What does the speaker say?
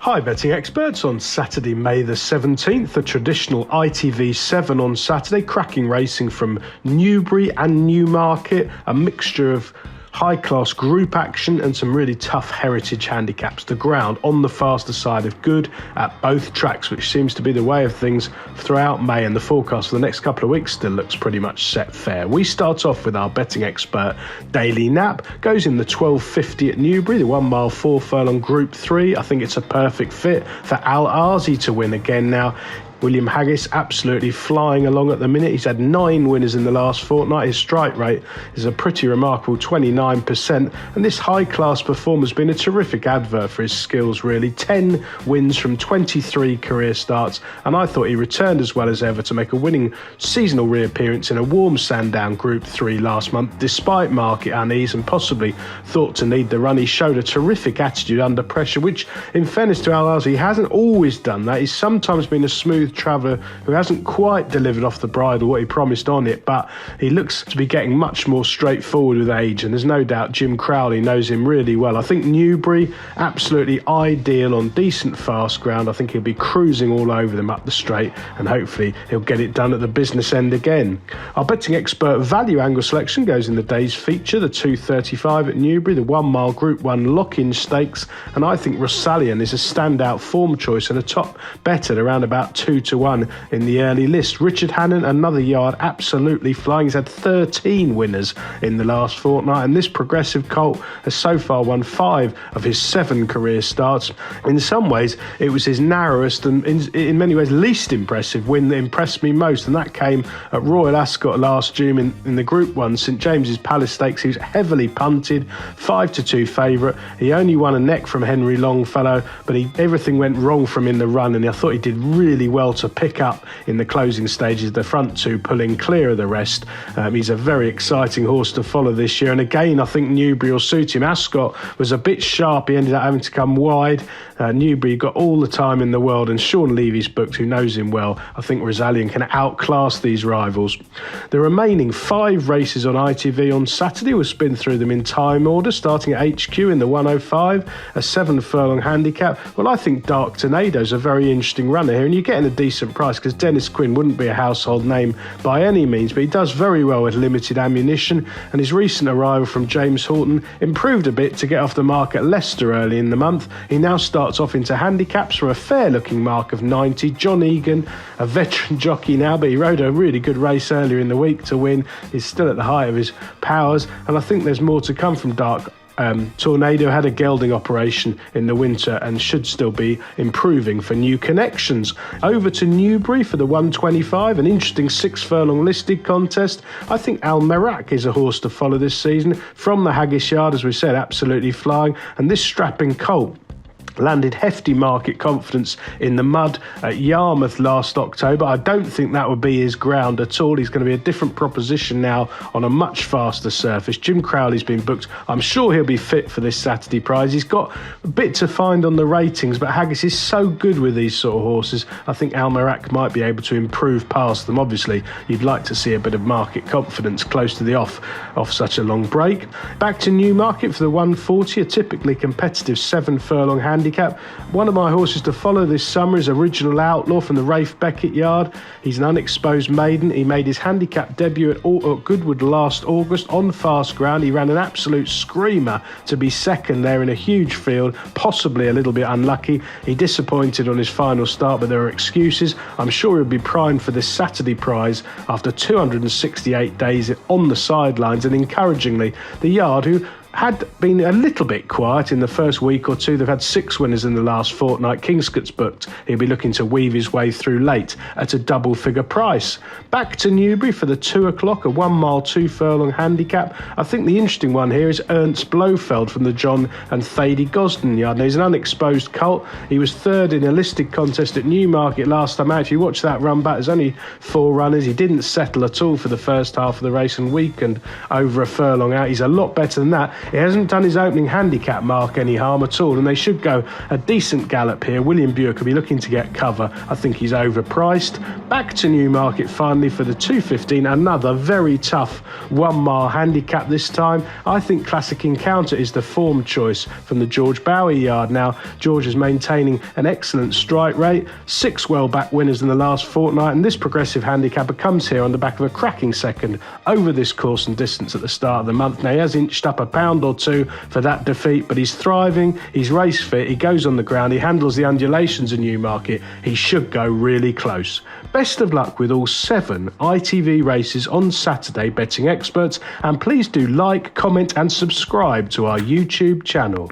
Hi betting experts, on Saturday May the 17th, a traditional ITV 7 on Saturday, cracking racing from Newbury and Newmarket, a mixture of high-class group action and some really tough heritage handicaps. The ground on the faster side of good at both tracks, which seems to be the way of things throughout May, and the forecast for the next couple of weeks still looks pretty much set fair. We start off with our betting expert Daily Nap, goes in the 12.50 at Newbury, the 1 mile 4 furlong Group 3. I think it's a perfect fit for Al Azi to win again now. William Haggis absolutely flying along at the minute. He's had 9 winners in the last fortnight. His strike rate is a pretty remarkable 29%. And this high-class performer has been a terrific advert for his skills, really. 10 wins from 23 career starts. And I thought he returned as well as ever to make a winning seasonal reappearance in a warm Sandown Group 3 last month, despite market unease and possibly thought to need the run. He showed a terrific attitude under pressure, which, in fairness to Al Azi, he hasn't always done that. He's sometimes been a smooth traveller who hasn't quite delivered off the bridle what he promised on it, but he looks to be getting much more straightforward with age, and there's no doubt Jim Crowley knows him really well. I think Newbury, absolutely ideal on decent fast ground. I think he'll be cruising all over them up the straight, and hopefully he'll get it done at the business end again. Our betting expert value angle selection goes in the day's feature, the 2.35 at Newbury, the 1 mile Group 1 lock-in stakes, and I think Rosalian is a standout form choice and a top bet at around about 2-1 in the early list. Richard Hannon, another yard, absolutely flying. He's had 13 winners in the last fortnight, and this progressive colt has so far won 5 of his 7 career starts. In some ways, it was his narrowest and in many ways least impressive win that impressed me most, and that came at Royal Ascot last June in the Group 1 St James's Palace Stakes. He was heavily punted, 5-2 favourite. He only won a neck from Henry Longfellow, but everything went wrong from in the run, and I thought he did really well to pick up in the closing stages, the front two pulling clear of the rest. He's a very exciting horse to follow this year, and again I think Newbury will suit him. Ascot was a bit sharp, he ended up having to come wide. Newbury got all the time in the world, and Sean Levy's booked, who knows him well. I think Rosalian can outclass these rivals. The remaining 5 races on ITV on Saturday, we'll spin through them in time order, starting at HQ in the 105, a 7 furlong handicap. Well, I think Dark Tornado's a very interesting runner here, and you're getting a decent price because Dennis Quinn wouldn't be a household name by any means, but he does very well with limited ammunition, and his recent arrival from James Horton improved a bit to get off the mark at Leicester early in the month. He now starts off into handicaps for a fair looking mark of 90. John Egan, a veteran jockey now, but he rode a really good race earlier in the week to win. He's still at the height of his powers, and I think there's more to come from Dark. Tornado had a gelding operation in the winter and should still be improving for new connections. Over to Newbury for the 125, an interesting 6 furlong listed contest. I think Al Merak is a horse to follow this season. From the Haggis yard, as we said, absolutely flying, and this strapping colt landed hefty market confidence in the mud at Yarmouth last October. I don't think that would be his ground at all. He's going to be a different proposition now on a much faster surface. Jim Crowley's been booked. I'm sure he'll be fit for this Saturday prize. He's got a bit to find on the ratings, but Haggis is so good with these sort of horses. I think Al Merak might be able to improve past them. Obviously, you'd like to see a bit of market confidence close to the off such a long break. Back to Newmarket for the 140, a typically competitive 7 furlong handicap. One of my horses to follow this summer is Original Outlaw from the Rafe Beckett yard. He's an unexposed maiden. He made his handicap debut at Goodwood last August on fast ground. He ran an absolute screamer to be second there in a huge field, possibly a little bit unlucky. He disappointed on his final start, but there are excuses. I'm sure he'll be primed for this Saturday prize after 268 days on the sidelines, and encouragingly, the yard, who had been a little bit quiet in the first week or two. They've had 6 winners in the last fortnight. Kingscott's booked. He'll be looking to weave his way through late at a double figure price. Back to Newbury for the 2 o'clock, a 1 mile 2 furlong handicap. I think the interesting one here is Ernst Blofeld from the John and Thady Gosden yard. Now, he's an unexposed colt. He was 3rd in a listed contest at Newmarket last time out. If you watch that run back, there's only 4 runners. He didn't settle at all for the first half of the race and weakened over a furlong out. He's a lot better than that. It hasn't done his opening handicap mark any harm at all, and they should go a decent gallop here. William Buick will be looking to get cover. I think he's overpriced. Back to Newmarket finally for the 2:15. Another very tough 1 mile handicap this time. I think Classic Encounter is the form choice from the George Bowie yard. Now, George is maintaining an excellent strike rate, 6 well-back winners in the last fortnight, and this progressive handicapper comes here on the back of a cracking second over this course and distance at the start of the month. Now, he has inched up a pound or two for that defeat, but he's thriving, he's race fit, he goes on the ground, he handles the undulations in Newmarket. He should go really close. Best of luck with all 7 ITV races on Saturday, betting experts, and please do like, comment and subscribe to our YouTube channel.